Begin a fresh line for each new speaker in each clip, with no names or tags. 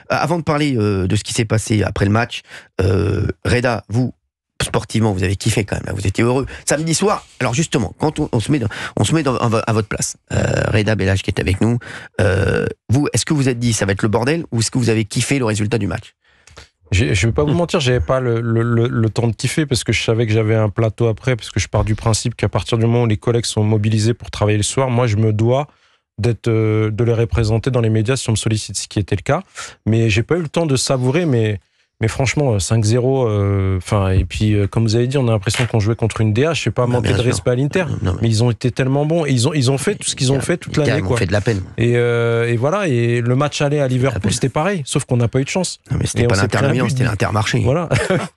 Avant de parler de ce qui s'est passé après le match, Reda, vous, sportivement, vous avez kiffé quand même, là, vous étiez heureux. Samedi soir, alors justement, quand on se met à votre place, Reda Bellach qui est avec nous, vous, est-ce que vous êtes dit ça va être le bordel ou est-ce que vous avez kiffé le résultat du match?
Je ne vais pas vous mentir, j'avais pas le temps de kiffer parce que je savais que j'avais un plateau après, parce que je pars du principe qu'à partir du moment où les collègues sont mobilisés pour travailler le soir, moi je me dois de les représenter dans les médias si on me sollicite, ce qui était le cas. Mais j'ai pas eu le temps de savourer, mais franchement, 5-0, et puis comme vous avez dit, on a l'impression qu'on jouait contre une DH, je sais pas, manquer de respect à l'Inter, mais ils ont été tellement bons, et ils ont fait tout ce qu'ils ont fait toute l'année,
quoi. Ils ont fait de la peine.
Et voilà, et le match aller à Liverpool, c'était pareil, sauf qu'on n'a pas eu de chance.
Non, mais c'était pas l'Inter Milan, c'était l'Intermarché.
Voilà.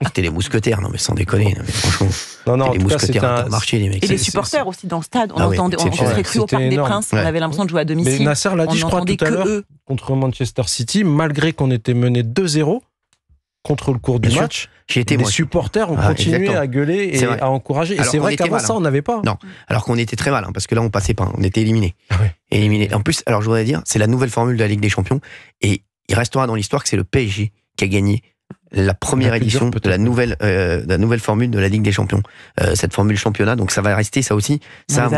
C'était les mousquetaires, non mais sans déconner, non, mais franchement.
Non,
les mousquetaires Intermarché, les mecs.
Et les supporters aussi dans le stade, on serait cru au Parc des Princes, on avait l'impression de jouer à domicile.
Mais Nasser l'a dit, je crois, tout à l'heure, contre Manchester City, malgré qu'on était mené 2-0, contre le cours du match, les supporters ont continué à gueuler et à encourager. Et c'est vrai qu'avant ça, on n'avait pas.
Non, alors qu'on était très mal, parce que là, on passait pas, on était éliminés. Éliminés. En plus, alors je voudrais dire, c'est la nouvelle formule de la Ligue des Champions, et il restera dans l'histoire que c'est le PSG qui a gagné la première édition de la nouvelle formule de la Ligue des Champions. Cette formule championnat, donc ça va rester ça aussi. Ça,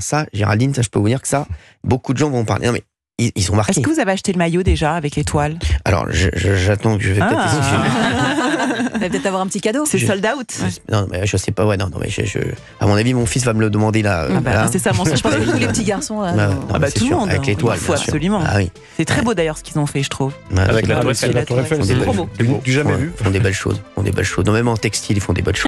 ça, Géraldine, ça je peux vous dire que ça, beaucoup de gens vont en parler. Non mais ils sont marqués.
Est-ce que vous avez acheté le maillot déjà avec l'étoile?
Alors, j'attends que je vais peut-être essayer.
Vous allez peut-être avoir un petit cadeau. C'est sold out.
Non, mais je sais pas. Ouais, non, mais à mon avis, mon fils va me le demander là.
C'est ça, je pense que tous les petits garçons. Tout le monde.
Avec l'étoile.
Il faut absolument. C'est très beau d'ailleurs ce qu'ils ont fait, je trouve.
Avec la Tour Eiffel,
c'est
c'est trop beau. Du jamais vu.
Ils font des belles choses. Non, même en textile, ils font des belles choses.